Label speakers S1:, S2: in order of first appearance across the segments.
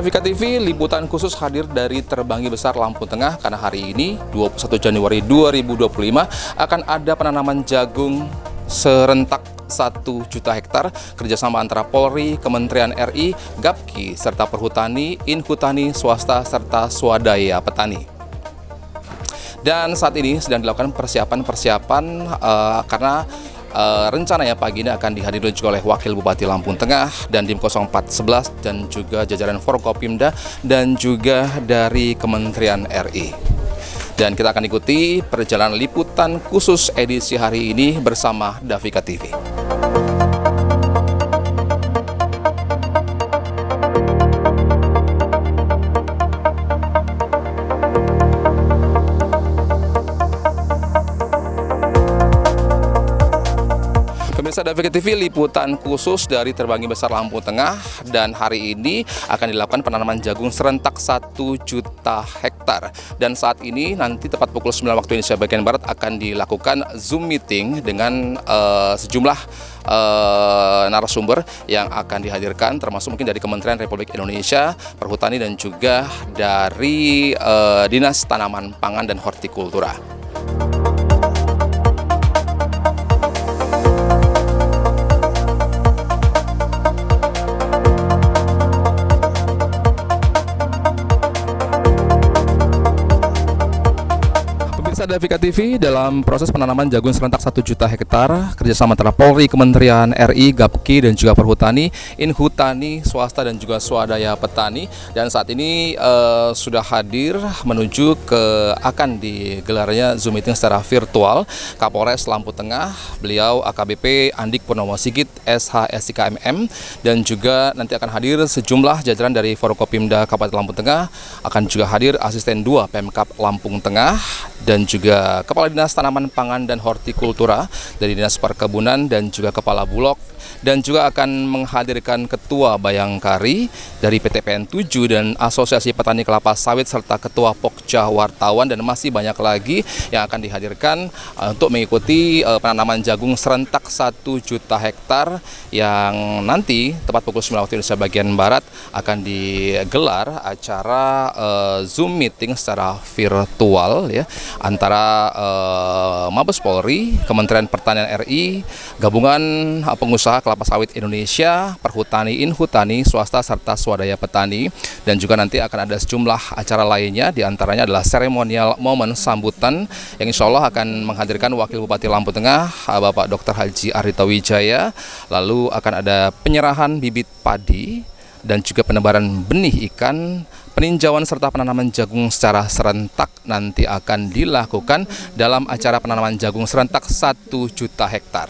S1: Davika TV, liputan khusus hadir dari Terbanggi Besar Lampung Tengah karena hari ini 21 Januari 2025 akan ada penanaman jagung serentak 1 juta hektar kerjasama antara Polri, Kementerian RI, Gapki, serta Perhutani, Inhutani, swasta, serta swadaya petani. Dan saat ini sedang dilakukan persiapan karena rencananya pagi ini akan dihadiri juga oleh Wakil Bupati Lampung Tengah dan Dim 0411 dan juga jajaran Forkopimda dan juga dari Kementerian RI. Dan kita akan ikuti perjalanan liputan khusus edisi hari ini bersama Davika TV. Pemirsa Davika TV, liputan khusus dari Terbanggi Besar Lampung Tengah, dan hari ini akan dilakukan penanaman jagung serentak 1 juta hektar. Dan saat ini nanti tepat pukul 9 waktu Indonesia bagian Barat akan dilakukan Zoom meeting dengan sejumlah narasumber yang akan dihadirkan, termasuk mungkin dari Kementerian Republik Indonesia, Perhutani, dan juga dari Dinas Tanaman Pangan dan Hortikultura. Davika TV, dalam proses penanaman jagung serentak 1 juta hektar kerjasama antara Polri, Kementerian RI, Gapki, dan juga Perhutani, Inhutani, swasta, dan juga swadaya petani. Dan saat ini sudah hadir menuju ke akan digelarnya Zoom meeting secara virtual Kapolres Lampung Tengah, beliau AKBP Andik Purnomo Sigit, SH SIK MM, dan juga nanti akan hadir sejumlah jajaran dari Forkopimda Kabupaten Lampung Tengah, akan juga hadir Asisten 2 Pemkab Lampung Tengah, dan juga Kepala Dinas Tanaman Pangan dan Hortikultura dari Dinas Perkebunan, dan juga Kepala Bulog, dan juga akan menghadirkan Ketua Bayangkari dari PT PN 7 dan Asosiasi Petani Kelapa Sawit, serta Ketua Pokja Wartawan, dan masih banyak lagi yang akan dihadirkan untuk mengikuti penanaman jagung serentak 1 juta hektar yang nanti tepat pukul 9 waktu Indonesia bagian Barat akan digelar acara Zoom meeting secara virtual ya, antara Mabes Polri, Kementerian Pertanian RI, Gabungan Pengusaha Kelapa Sawit Indonesia, Perhutani, Inhutani, swasta, serta swadaya petani. Dan juga nanti akan ada sejumlah acara lainnya, diantaranya adalah seremonial momen sambutan yang insya Allah akan menghadirkan Wakil Bupati Lampung Tengah, Bapak Dr. Haji Arito Wijaya. Lalu akan ada penyerahan bibit padi dan juga penebaran benih ikan, peninjauan serta penanaman jagung secara serentak nanti akan dilakukan dalam acara penanaman jagung serentak 1 juta hektar.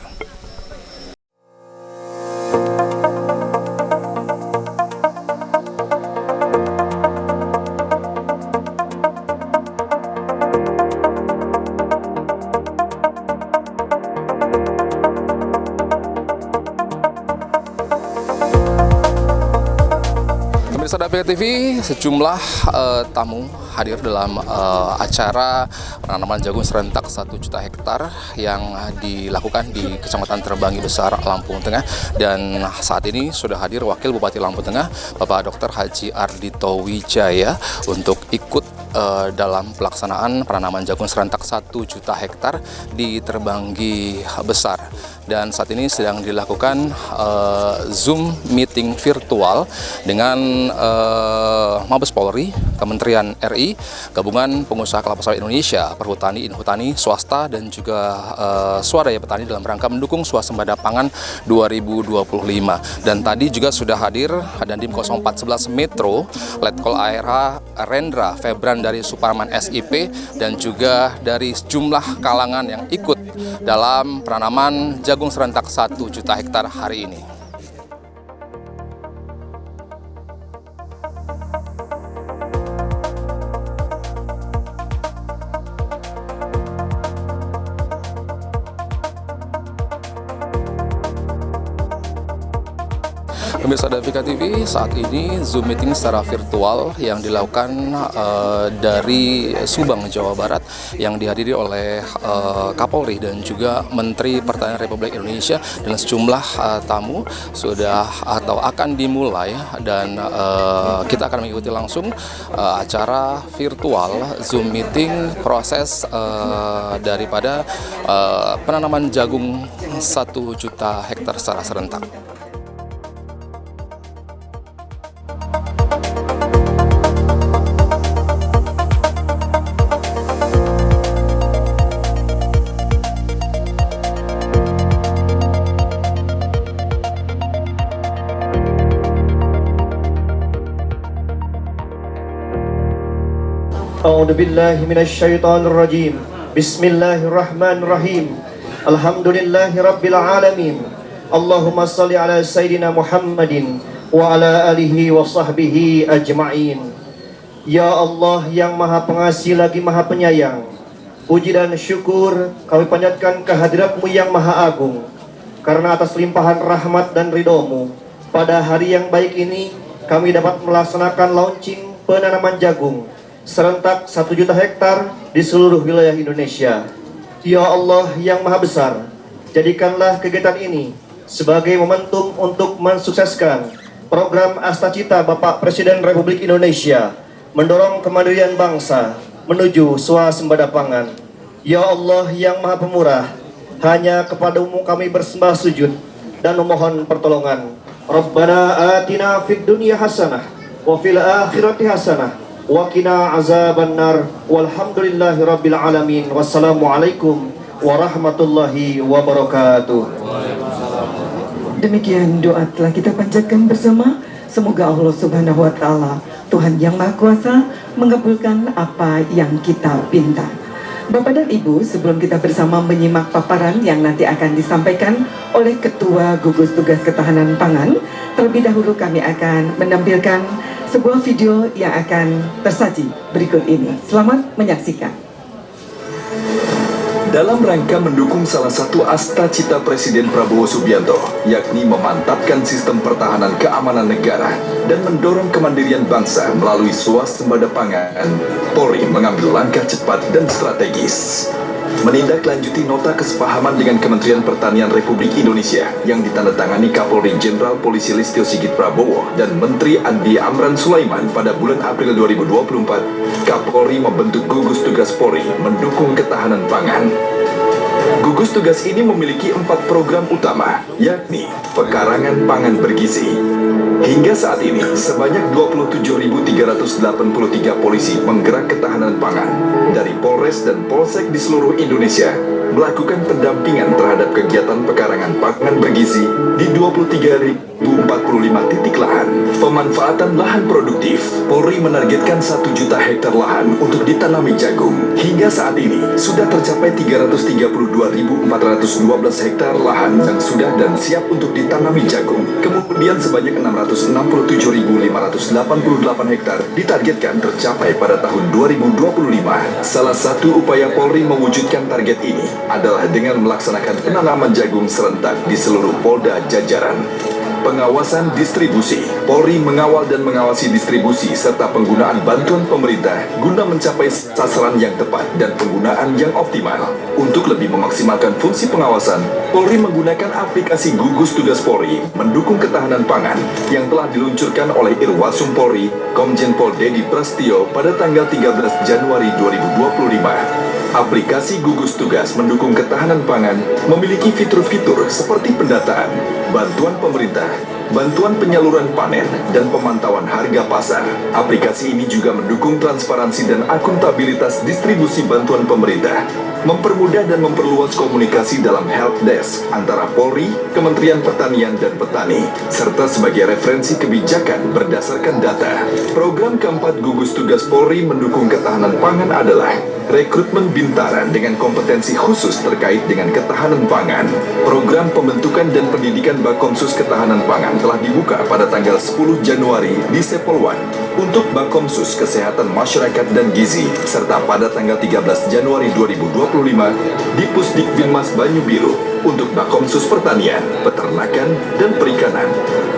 S1: Pemirsa Davika TV, sejumlah tamu hadir dalam acara penanaman jagung serentak 1 juta hektar yang dilakukan di Kecamatan Terbanggi Besar, Lampung Tengah. Dan saat ini sudah hadir Wakil Bupati Lampung Tengah, Bapak Dr. Haji Arito Wijaya, untuk ikut dalam pelaksanaan penanaman jagung serentak 1 juta hektar di Terbanggi Besar. Dan saat ini sedang dilakukan Zoom meeting virtual dengan Mabes Polri, Kementerian RI, Gabungan Pengusaha Kelapa Sawit Indonesia, Perhutani, Inhutani, swasta, dan juga swadaya petani dalam rangka mendukung swasembada pangan 2025. Dan tadi juga sudah hadir Dandim 0411 Metro, Letkol ARH Rendra Febran dari Suparman SIP, dan juga dari sejumlah kalangan yang ikut dalam penanaman jagung serentak 1 juta hektar hari ini. Pemirsa Davika TV, saat ini Zoom meeting secara virtual yang dilakukan dari Subang, Jawa Barat yang dihadiri oleh Kapolri dan juga Menteri Pertahanan Republik Indonesia dan sejumlah tamu sudah atau akan dimulai dan kita akan mengikuti langsung acara virtual Zoom meeting proses daripada penanaman jagung 1 juta hektar secara serentak.
S2: A'udzu billahi minasyaitonir rajim. Bismillahirrahmanirrahim. Alhamdulillahi rabbil alamin. Allahumma shalli ala sayidina Muhammadin wa ala alihi wa sahbihi ajma'in. Ya Allah yang Maha Pengasih lagi Maha Penyayang, puji dan syukur kami panjatkan kehadirat-Mu yang Maha Agung, karena atas limpahan rahmat dan ridho-Mu pada hari yang baik ini kami dapat melaksanakan launching penanaman jagung serentak 1 juta hektar di seluruh wilayah Indonesia. Ya Allah yang Maha Besar, jadikanlah kegiatan ini sebagai momentum untuk mensukseskan program Astacita Bapak Presiden Republik Indonesia mendorong kemandirian bangsa menuju swasembada pangan. Ya Allah yang Maha Pemurah, hanya kepada-Mu kami bersembah sujud dan memohon pertolongan. Rabbana atina fid dunya hasanah wa fil akhirati hasanah wa qina azabannar. Walhamdulillahi rabbil alamin. Wassalamualaikum warahmatullahi wabarakatuh.
S3: Demikian doa telah kita panjatkan bersama. Semoga Allah Subhanahu wa taala, Tuhan yang Maha Kuasa, mengabulkan apa yang kita pinta. Bapak dan Ibu, sebelum kita bersama menyimak paparan yang nanti akan disampaikan oleh Ketua Gugus Tugas Ketahanan Pangan, terlebih dahulu kami akan menampilkan sebuah video yang akan tersaji berikut ini. Selamat menyaksikan.
S4: Dalam rangka mendukung salah satu astacita Presiden Prabowo Subianto, yakni memantapkan sistem pertahanan keamanan negara dan mendorong kemandirian bangsa melalui swasembada pangan, Polri mengambil langkah cepat dan strategis. Menindaklanjuti nota kesepahaman dengan Kementerian Pertanian Republik Indonesia yang ditandatangani Kapolri Jenderal Polisi Listio Sigit Prabowo dan Menteri Andi Amran Sulaiman pada bulan April 2024, Kapolri membentuk gugus tugas Polri mendukung ketahanan pangan. Gugus tugas ini memiliki 4 program utama, yakni pekarangan pangan bergizi. Hingga saat ini, sebanyak 27.383 polisi penggerak ketahanan pangan dari Polres dan Polsek di seluruh Indonesia melakukan pendampingan terhadap kegiatan pekarangan pangan bergizi di 23.045 titik lahan. Pemanfaatan lahan produktif, Polri menargetkan 1 juta hektar lahan untuk ditanami jagung. Hingga saat ini, sudah tercapai 332.412 hektar lahan yang sudah dan siap untuk ditanami jagung. Kemudian sebanyak 667.588 hektar ditargetkan tercapai pada tahun 2025. Salah satu upaya Polri mewujudkan target ini adalah dengan melaksanakan penanaman jagung serentak di seluruh Polda jajaran. Pengawasan distribusi, Polri mengawal dan mengawasi distribusi serta penggunaan bantuan pemerintah guna mencapai sasaran yang tepat dan penggunaan yang optimal. Untuk lebih memaksimalkan fungsi pengawasan, Polri menggunakan aplikasi Gugus Tugas Polri mendukung ketahanan pangan yang telah diluncurkan oleh Irwasum Polri, Komjen Pol Dedi Prasetyo pada tanggal 13 Januari 2025. Aplikasi Gugus Tugas mendukung ketahanan pangan memiliki fitur-fitur seperti pendataan, bantuan pemerintah, bantuan penyaluran panen, dan pemantauan harga pasar. Aplikasi ini juga mendukung transparansi dan akuntabilitas distribusi bantuan pemerintah, mempermudah dan memperluas komunikasi dalam help desk antara Polri, Kementerian Pertanian, dan petani, serta sebagai referensi kebijakan berdasarkan data. Program keempat Gugus Tugas Polri mendukung ketahanan pangan adalah rekrutmen bintaran dengan kompetensi khusus terkait dengan ketahanan pangan. Program pembentukan dan pendidikan Bakomsus Ketahanan Pangan telah dibuka pada tanggal 10 Januari di Sepolwan untuk Bakomsus Kesehatan Masyarakat dan Gizi, serta pada tanggal 13 Januari 2025 di Pusdikbinmas Banyu Biru untuk Bakomsus Pertanian, Peternakan, dan Perikanan.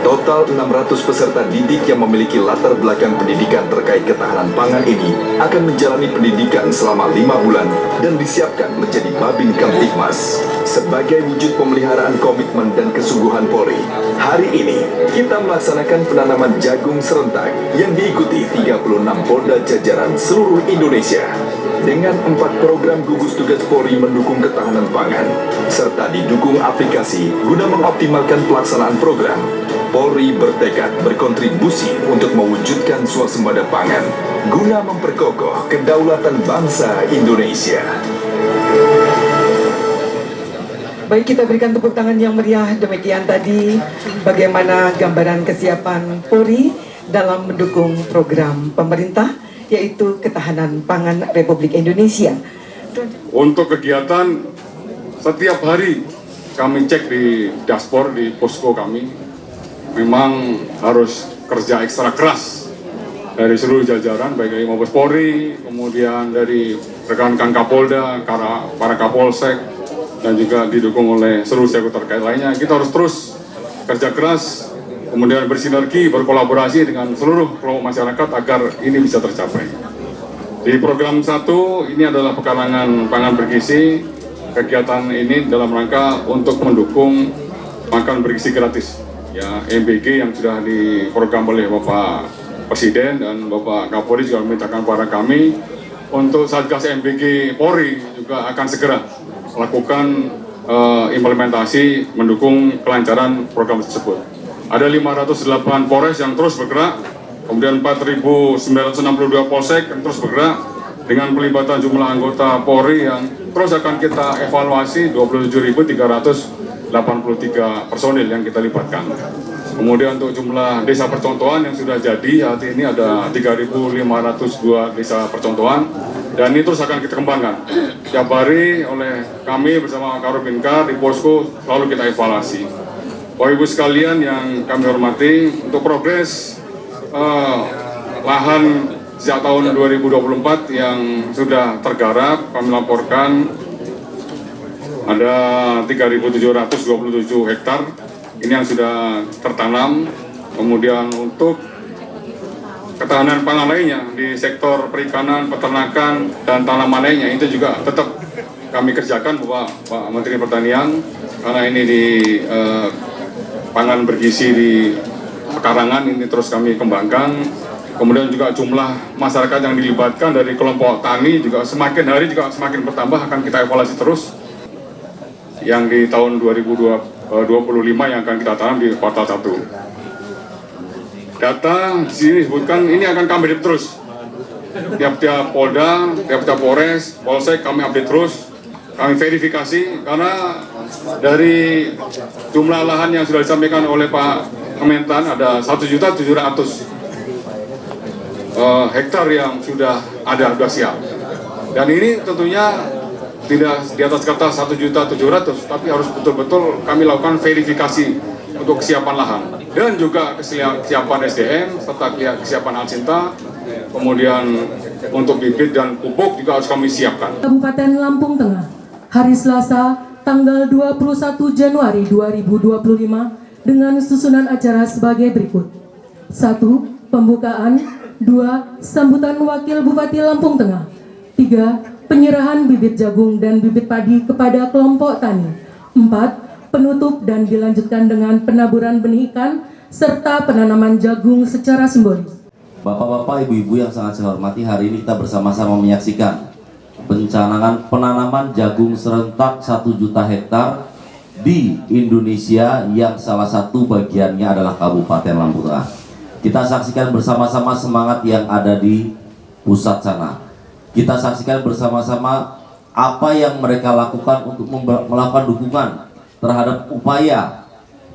S4: Total 600 peserta didik yang memiliki latar belakang pendidikan terkait ketahanan pangan ini akan menjalani pendidikan selama 5 bulan dan disiapkan menjadi Babin Kamtibmas. Sebagai wujud pemeliharaan komitmen dan kesungguhan Polri, hari ini kita melaksanakan penanaman jagung serentak yang diikuti 36 Polda jajaran seluruh Indonesia. Dengan 4 program gugus tugas Polri mendukung ketahanan pangan, serta didukung aplikasi guna mengoptimalkan pelaksanaan program, Polri bertekad berkontribusi untuk mewujudkan swasembada pangan guna memperkokoh kedaulatan bangsa Indonesia.
S3: Baik, kita berikan tepuk tangan yang meriah. Demikian tadi bagaimana gambaran kesiapan Polri dalam mendukung program pemerintah, yaitu ketahanan pangan Republik Indonesia.
S5: Untuk kegiatan setiap hari kami cek di dashboard di posko kami, memang harus kerja ekstra keras dari seluruh jajaran, baik dari Mabes Polri, kemudian dari rekan-rekan Kapolda, para Kapolsek, dan juga didukung oleh seluruh sektor terkait lainnya. Kita harus terus kerja keras, kemudian bersinergi, berkolaborasi dengan seluruh kelompok masyarakat agar ini bisa tercapai. Di program 1, ini adalah pekarangan pangan bergizi. Kegiatan ini dalam rangka untuk mendukung makan bergizi gratis, ya, MBG yang sudah diprogram oleh Bapak Presiden dan Bapak Kapolri juga memintakan kepada kami untuk Satgas MBG Polri juga akan segera melakukan implementasi mendukung kelancaran program tersebut. Ada 508 Polres yang terus bergerak, kemudian 4.962 Polsek yang terus bergerak dengan pelibatan jumlah anggota Polri yang terus akan kita evaluasi, 27.383 personil yang kita libatkan. Kemudian untuk jumlah desa percontohan yang sudah jadi, saat ini ada 3.502 desa percontohan, dan ini terus akan kita kembangkan. Tiap hari oleh kami bersama Karobinka di posko selalu kita evaluasi. Bapak Ibu sekalian yang kami hormati, untuk progres lahan sejak tahun 2024 yang sudah tergarap, kami laporkan ada 3.727 hektar. Ini yang sudah tertanam. Kemudian untuk ketahanan pangan lainnya di sektor perikanan, peternakan, dan tanaman lainnya itu juga tetap kami kerjakan, Pak Menteri Pertanian, karena ini di pangan bergizi di pekarangan ini terus kami kembangkan. Kemudian juga jumlah masyarakat yang dilibatkan dari kelompok tani juga semakin hari juga semakin bertambah, akan kita evaluasi terus. Yang di tahun 2025 yang akan kita tanam di kuartal 1. Data di sini disebutkan ini akan kami update terus. Tiap-tiap Polda, tiap-tiap Polres, Polsek kami update terus. Kami verifikasi karena dari jumlah lahan yang sudah disampaikan oleh Pak Kementan ada 1.700.000 hektar yang sudah siap. Dan ini tentunya tidak di atas kertas 1.700.000, tapi harus betul-betul kami lakukan verifikasi untuk kesiapan lahan dan juga kesiapan SDM serta kesiapan Alsinta. Kemudian untuk bibit dan pupuk juga harus kami siapkan.
S6: Kabupaten Lampung Tengah, hari Selasa, tanggal 21 Januari 2025 dengan susunan acara sebagai berikut. 1. Pembukaan. 2. Sambutan Wakil Bupati Lampung Tengah. 3. Penyerahan bibit jagung dan bibit padi kepada kelompok tani. 4. Penutup dan dilanjutkan dengan penaburan benih ikan serta penanaman jagung secara simbolis.
S7: Bapak-bapak, ibu-ibu yang sangat saya hormati, hari ini kita bersama-sama menyaksikan penanaman jagung serentak 1 juta hektar di Indonesia yang salah satu bagiannya adalah Kabupaten Lampung Tengah. Kita saksikan bersama-sama semangat yang ada di pusat sana. Kita saksikan bersama-sama apa yang mereka lakukan untuk melakukan dukungan terhadap upaya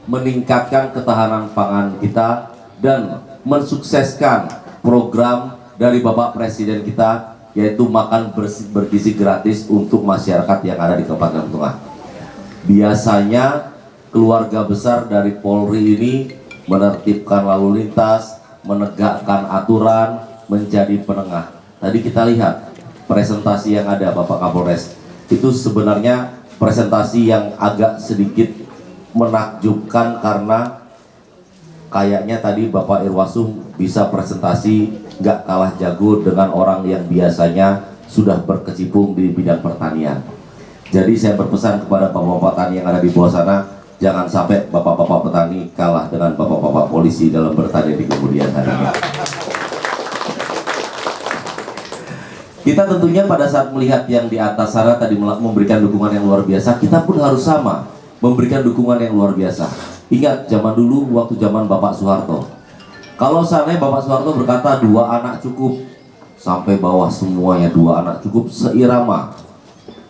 S7: meningkatkan ketahanan pangan kita dan mensukseskan program dari Bapak Presiden kita, yaitu makan bergizi gratis untuk masyarakat yang ada di Kabupaten Lampung Tengah. Biasanya keluarga besar dari Polri ini menertibkan lalu lintas, menegakkan aturan, menjadi penengah. Tadi kita lihat presentasi yang ada Bapak Kapolres, itu sebenarnya presentasi yang agak sedikit menakjubkan karena kayaknya tadi Bapak Irwasum bisa presentasi nggak kalah jago dengan orang yang biasanya sudah berkecimpung di bidang pertanian. Jadi saya berpesan kepada bapak-bapak petani yang ada di bawah sana, jangan sampai bapak-bapak petani kalah dengan bapak-bapak polisi dalam bertani di kemudian hari. Kita tentunya pada saat melihat yang di atas sana tadi memberikan dukungan yang luar biasa, kita pun harus sama memberikan dukungan yang luar biasa. Ingat zaman dulu waktu zaman Bapak Soeharto, kalau seandainya Bapak Soeharto berkata 2 anak cukup, sampai bawah semuanya 2 anak cukup seirama.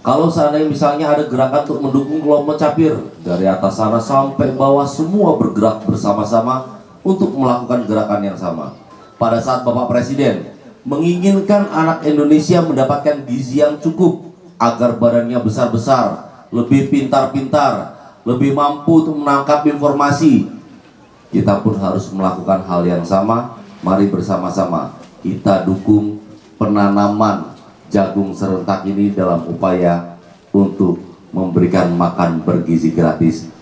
S7: Kalau seandainya misalnya ada gerakan untuk mendukung kelompok capir, dari atas sana sampai bawah semua bergerak bersama-sama untuk melakukan gerakan yang sama. Pada saat Bapak Presiden menginginkan anak Indonesia mendapatkan gizi yang cukup agar badannya besar-besar, lebih pintar-pintar, lebih mampu untuk menangkap informasi, kita pun harus melakukan hal yang sama. Mari bersama-sama kita dukung penanaman jagung serentak ini dalam upaya untuk memberikan makan bergizi gratis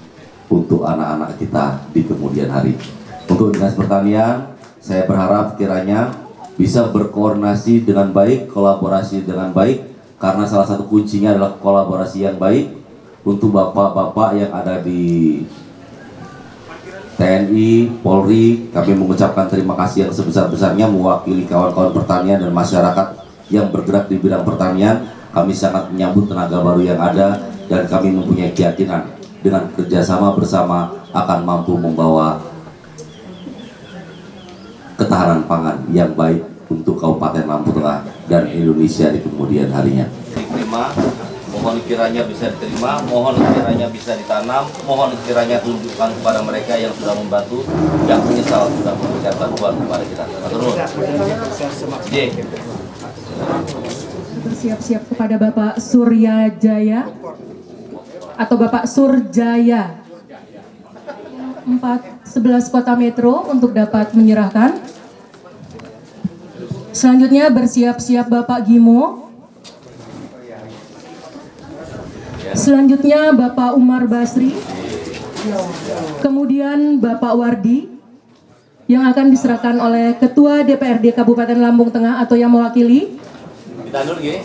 S7: untuk anak-anak kita di kemudian hari. Untuk Dinas Pertanian, saya berharap kiranya bisa berkoordinasi dengan baik, kolaborasi dengan baik, karena salah satu kuncinya adalah kolaborasi yang baik. Untuk bapak-bapak yang ada di TNI, Polri, kami mengucapkan terima kasih yang sebesar-besarnya mewakili kawan-kawan pertanian dan masyarakat yang bergerak di bidang pertanian. Kami sangat menyambut tenaga baru yang ada dan kami mempunyai keyakinan dengan kerjasama bersama akan mampu membawa ketahanan pangan yang baik untuk Kabupaten Lampung Tengah dan Indonesia di kemudian harinya. Diterima, mohon kiranya bisa diterima, mohon kiranya bisa ditanam, mohon kiranya tunjukkan kepada mereka yang sudah membantu, yang menyesal sudah memberikan bantuan kepada kita.
S6: Bersiap-siap kepada Bapak Suryajaya atau Bapak Surjaya 11 Kota Metro untuk dapat menyerahkan. Selanjutnya bersiap-siap Bapak Gimo. Selanjutnya Bapak Umar Basri. Kemudian Bapak Wardi yang akan diserahkan oleh Ketua DPRD Kabupaten Lampung Tengah atau yang mewakili.
S7: Kita dulu gini.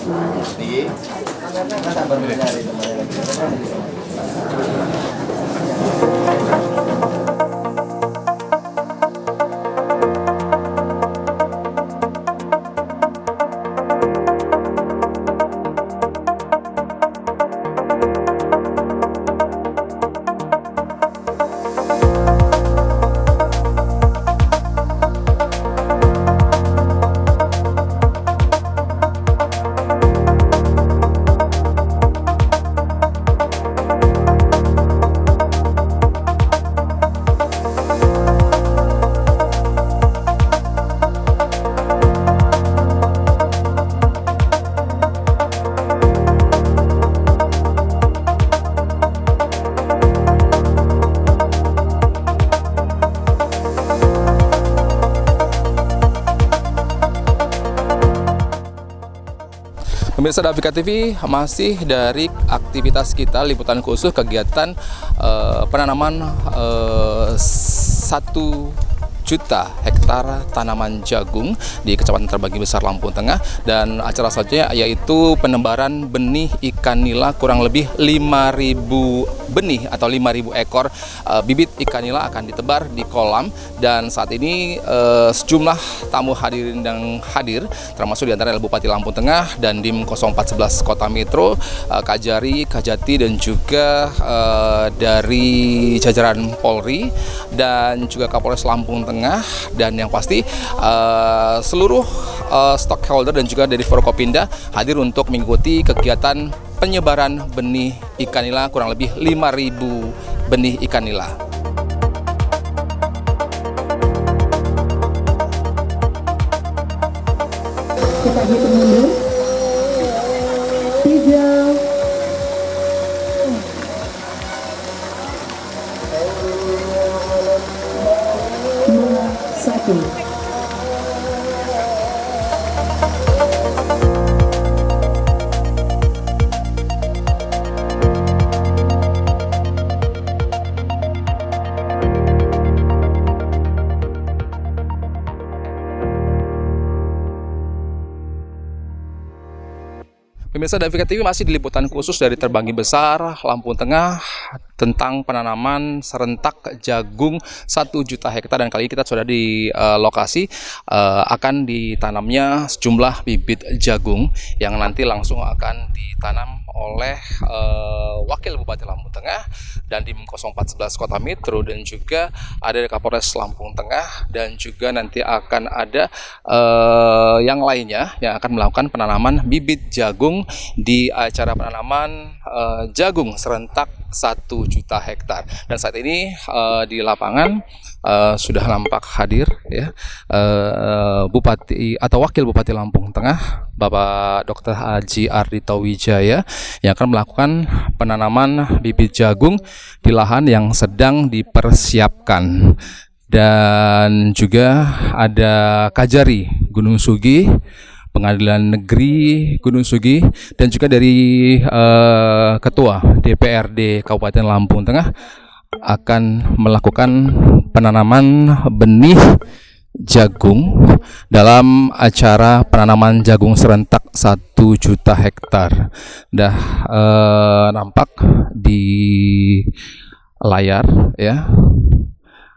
S1: Pemirsa Davika TV, masih dari aktivitas kita liputan khusus kegiatan penanaman 1 juta hektar tanaman jagung di Kecamatan Terbagi Besar Lampung Tengah, dan acara selanjutnya yaitu penebaran benih ikan nila kurang lebih 5.000 benih atau 5.000 ekor bibit ikan nila akan ditebar di kolam. Dan saat ini sejumlah tamu hadirin yang hadir termasuk diantara Bupati Lampung Tengah dan Dim 0411 Kota Metro, Kajari, Kajati, dan juga dari jajaran Polri dan juga Kapolres Lampung Tengah, dan yang pasti seluruh stockholder dan juga dari Forkopimda hadir untuk mengikuti kegiatan penyebaran benih ikan nila kurang lebih 5.000 benih ikan nila.
S6: Kita hitung mundur. 3, 2, 1.
S1: Pemirsa Davika TV masih di liputan khusus dari Terbanggi Besar, Lampung Tengah tentang penanaman serentak jagung 1 juta hektar, dan kali ini kita sudah di lokasi akan ditanamnya sejumlah bibit jagung yang nanti langsung akan ditanam oleh Wakil Bupati Lampung Tengah dan Dim 0411 Kota Metro, dan juga ada Kapolres Lampung Tengah, dan juga nanti akan ada yang lainnya yang akan melakukan penanaman bibit jagung di acara penanaman jagung serentak 1 juta hektar. Dan saat ini di lapangan sudah nampak hadir ya Bupati atau Wakil Bupati Lampung Tengah, Bapak Dr. Haji Ardhito Wijaya, yang akan melakukan penanaman bibit jagung di lahan yang sedang dipersiapkan. Dan juga ada Kajari Gunung Sugi, Pengadilan Negeri Gunung Sugi, dan juga dari Ketua DPRD Kabupaten Lampung Tengah akan melakukan penanaman benih jagung dalam acara penanaman jagung serentak 1 juta hektar. Dah nampak di layar ya.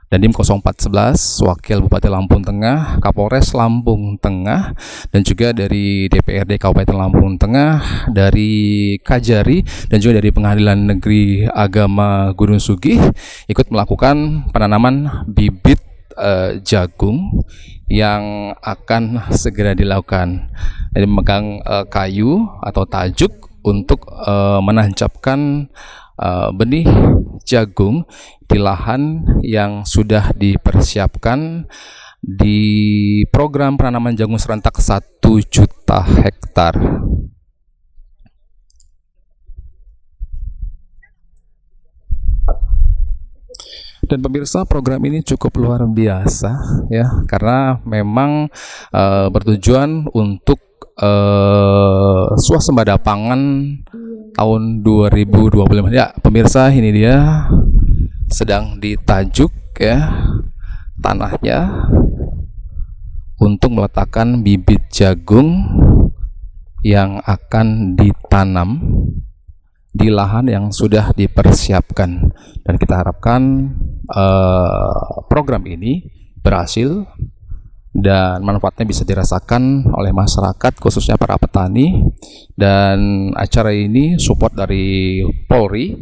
S1: Dan Dim 0411 Wakil Bupati Lampung Tengah, Kapolres Lampung Tengah, dan juga dari DPRD Kabupaten Lampung Tengah, dari Kajari, dan juga dari Pengadilan Negeri Agama Gunung Sugi ikut melakukan penanaman bibit jagung yang akan segera dilakukan. Jadi memegang kayu atau tajuk untuk menancapkan benih jagung di lahan yang sudah dipersiapkan di program penanaman jagung serentak 1 juta hektar. Dan pemirsa, program ini cukup luar biasa ya, karena memang bertujuan untuk swasembada pangan tahun 2025. Ya, pemirsa, ini dia sedang ditajuk ya tanahnya untuk meletakkan bibit jagung yang akan ditanam di lahan yang sudah dipersiapkan. Dan kita harapkan program ini berhasil dan manfaatnya bisa dirasakan oleh masyarakat, khususnya para petani. Dan acara ini support dari Polri,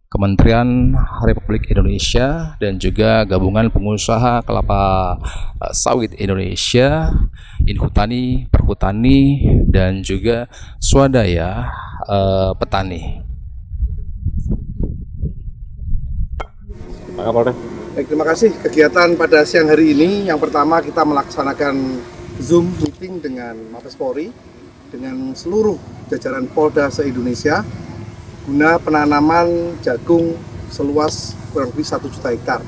S1: Kementerian Republik Indonesia, dan juga Gabungan Pengusaha Kelapa Sawit Indonesia, Inhutani, Perhutani, dan juga Swadaya Petani.
S8: Pak Kapolres.
S9: Baik, terima kasih. Kegiatan pada siang hari ini, yang pertama kita melaksanakan Zoom meeting dengan Mabes Polri dengan seluruh jajaran Polda se-Indonesia guna penanaman jagung seluas kurang lebih 1 juta hektar.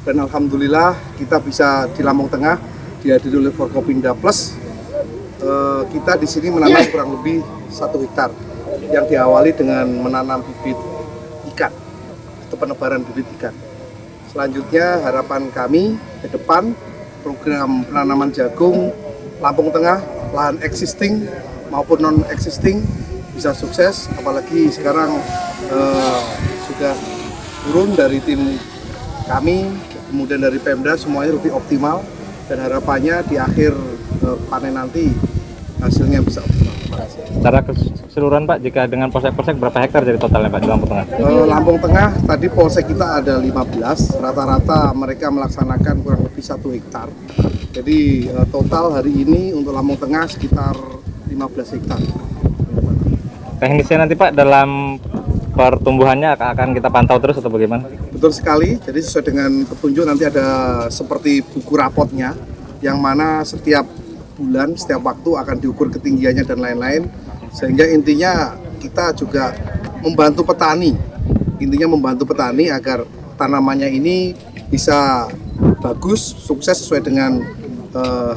S9: Dan alhamdulillah kita bisa di Lampung Tengah dihadiri oleh Forkopimda Plus. Kita di sini menanam kurang lebih 1 hektar yang diawali dengan menanam bibit ikan atau penebaran bibit ikan. Selanjutnya harapan kami ke depan program penanaman jagung Lampung Tengah, lahan existing maupun non existing bisa sukses, apalagi sekarang sudah turun dari tim kami, kemudian dari Pemda, semuanya lebih optimal, dan harapannya di akhir panen nanti hasilnya bisa optimal.
S8: Secara keseluruhan Pak, jika dengan polsek-polsek berapa hektar jadi totalnya Pak di Lampung Tengah?
S9: Lampung Tengah tadi polsek kita ada 15, rata-rata mereka melaksanakan kurang lebih 1 hektar. Jadi total hari ini untuk Lampung Tengah sekitar 15 hektar.
S8: Teknisnya nanti Pak, dalam pertumbuhannya akan kita pantau terus atau bagaimana?
S9: Betul sekali, jadi sesuai dengan petunjuk nanti ada seperti buku rapotnya, yang mana setiap bulan, setiap waktu akan diukur ketinggiannya dan lain-lain, sehingga intinya kita juga membantu petani, agar tanamannya ini bisa bagus, sukses sesuai dengan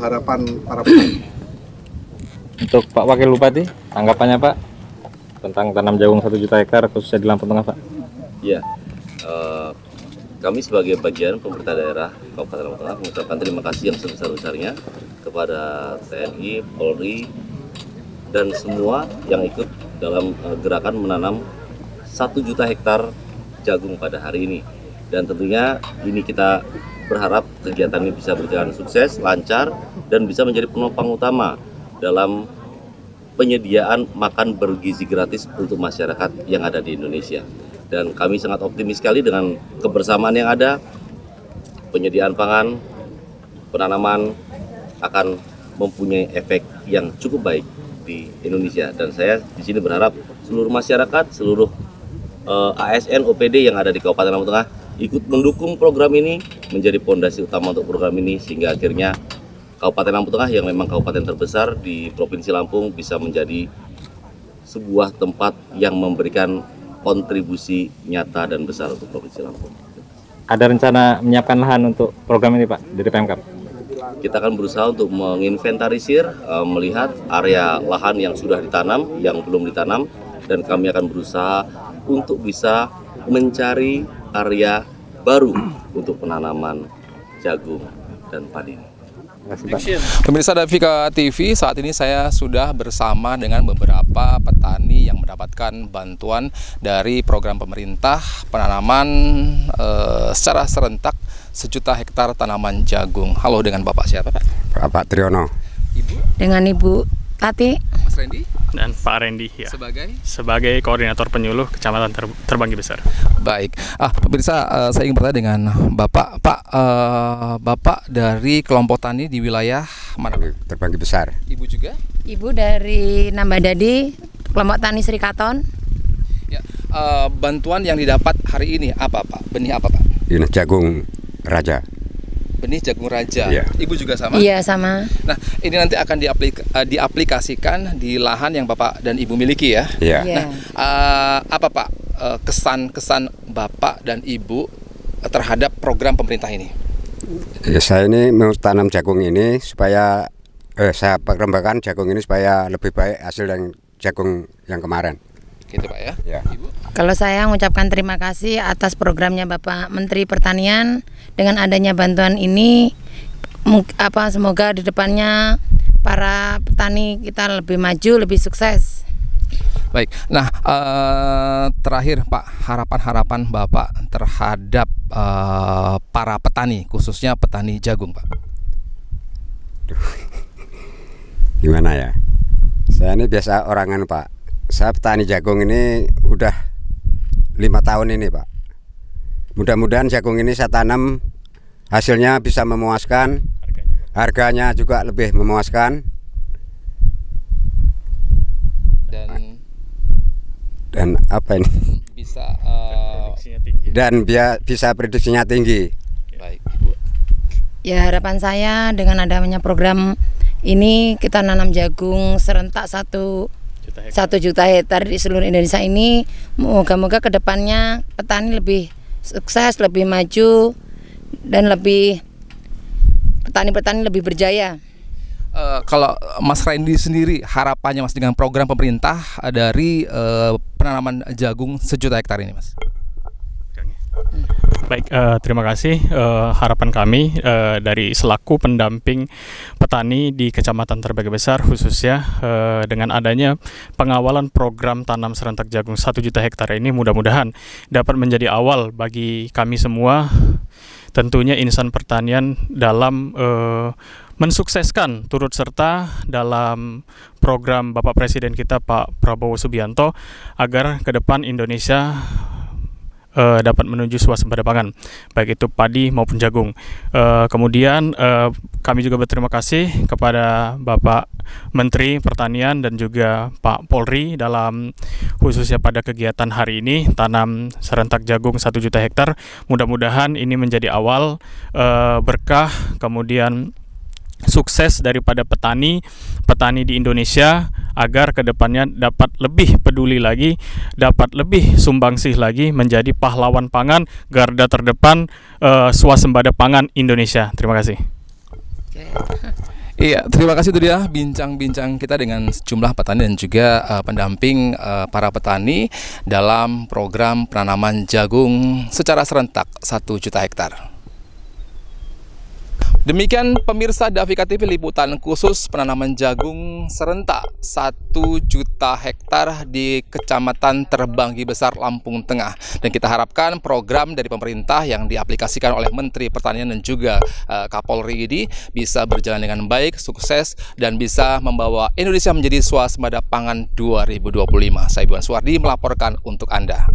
S9: harapan para petani.
S8: Untuk Pak Wakil Bupati, tanggapannya Pak tentang tanam jagung 1 juta hektar khususnya di Lampung Tengah Pak?
S10: Ya, kami sebagai bagian pemerintah daerah Kabupaten Lampung Tengah mengucapkan terima kasih yang sebesar-besarnya kepada TNI, Polri, dan semua yang ikut dalam gerakan menanam 1 juta hektar jagung pada hari ini. Dan tentunya ini kita berharap kegiatan ini bisa berjalan sukses, lancar, dan bisa menjadi penopang utama dalam penyediaan makan bergizi gratis untuk masyarakat yang ada di Indonesia. Dan kami sangat optimis sekali dengan kebersamaan yang ada, penyediaan pangan, penanaman akan mempunyai efek yang cukup baik di Indonesia. Dan saya di sini berharap seluruh masyarakat, seluruh ASN, OPD yang ada di Kabupaten Lampung Tengah ikut mendukung program ini, menjadi pondasi utama untuk program ini, sehingga akhirnya Kabupaten Lampung Tengah yang memang kabupaten terbesar di Provinsi Lampung bisa menjadi sebuah tempat yang memberikan kontribusi nyata dan besar untuk Provinsi Lampung.
S8: Ada rencana menyiapkan lahan untuk program ini Pak dari Pemkab?
S10: Kita akan berusaha untuk menginventarisir, melihat area lahan yang sudah ditanam, yang belum ditanam, dan kami akan berusaha untuk bisa mencari area baru untuk penanaman jagung dan padi.
S1: Pemirsa Davika TV, saat ini saya sudah bersama dengan beberapa petani yang mendapatkan bantuan dari program pemerintah penanaman secara serentak 1 juta hektar tanaman jagung. Halo, dengan Bapak siapa Pak?
S11: Bapak Triono.
S1: Ibu?
S12: Dengan Ibu Tati.
S1: Mas Randy?
S13: Dan Pak Randy ya.
S1: Sebagai
S13: koordinator penyuluh Kecamatan Terbanggi Besar.
S1: Baik. Pemirsa, saya ingin bertanya dengan Bapak. Pak, Bapak dari kelompok tani di wilayah mana?
S11: Terbanggi Besar.
S1: Ibu juga?
S12: Ibu dari Nambadadi, kelompok tani Sri Katon.
S1: Ya. Bantuan yang didapat hari ini apa Pak? Benih apa Pak?
S11: Ini jagung raja.
S1: Benih jagung raja.
S11: Iya.
S1: Ibu juga sama?
S12: Iya, sama.
S1: Nah, ini nanti akan diaplikasikan di lahan yang Bapak dan Ibu miliki ya?
S11: Iya.
S1: Nah, apa Pak kesan-kesan Bapak dan Ibu terhadap program pemerintah ini?
S11: Ya, saya ini mau tanam jagung ini supaya saya perkembangkan jagung ini supaya lebih baik hasil dari jagung yang kemarin.
S1: Gitu Pak ya?
S11: Ya.
S1: Ibu?
S12: Kalau saya mengucapkan terima kasih atas programnya Bapak Menteri Pertanian, dengan adanya bantuan ini, semoga di depannya para petani kita lebih maju, lebih sukses.
S1: Baik. Nah, terakhir Pak, harapan-harapan Bapak terhadap para petani, khususnya petani jagung Pak.
S11: Gimana ya? Saya ini biasa orangan Pak. Saya petani jagung ini udah 5 tahun ini Pak. Mudah-mudahan jagung ini saya tanam hasilnya bisa memuaskan, harganya juga lebih memuaskan, dan apa ini?
S1: Bisa
S11: dan bisa produksinya tinggi.
S1: Baik.
S12: Ya, harapan saya dengan adanya program ini kita nanam jagung serentak 1 juta hektar di seluruh Indonesia ini. Moga-moga kedepannya petani lebih sukses, lebih maju, dan petani-petani lebih berjaya.
S1: Kalau Mas Randy sendiri, harapannya Mas dengan program pemerintah dari penanaman jagung 1 juta hektar ini Mas?
S13: Baik, terima kasih. Harapan kami dari selaku pendamping petani di Kecamatan Terbanggi Besar khususnya dengan adanya pengawalan program tanam serentak jagung 1 juta hektar ini, mudah-mudahan dapat menjadi awal bagi kami semua, tentunya insan pertanian, dalam mensukseskan turut serta dalam program Bapak Presiden kita Pak Prabowo Subianto agar ke depan Indonesia dapat menuju swasembada pangan, baik itu padi maupun jagung. Kemudian kami juga berterima kasih kepada Bapak Menteri Pertanian dan juga Pak Polri dalam khususnya pada kegiatan hari ini tanam serentak jagung 1 juta hektar. Mudah-mudahan ini menjadi awal berkah, kemudian sukses daripada petani di Indonesia, agar kedepannya dapat lebih peduli lagi, dapat lebih sumbangsih lagi menjadi pahlawan pangan, garda terdepan swasembada pangan Indonesia. Terima kasih.
S1: Iya, terima kasih itu dia bincang-bincang kita dengan sejumlah petani dan juga pendamping para petani dalam program penanaman jagung secara serentak 1 juta hektar. Demikian pemirsa Davika TV liputan khusus penanaman jagung serentak 1 juta hektar di Kecamatan Terbanggi Besar, Lampung Tengah. Dan kita harapkan program dari pemerintah yang diaplikasikan oleh Menteri Pertanian dan juga Kapolri ini bisa berjalan dengan baik, sukses, dan bisa membawa Indonesia menjadi swasembada pangan 2025. Saya Iwan Suwardi melaporkan untuk Anda.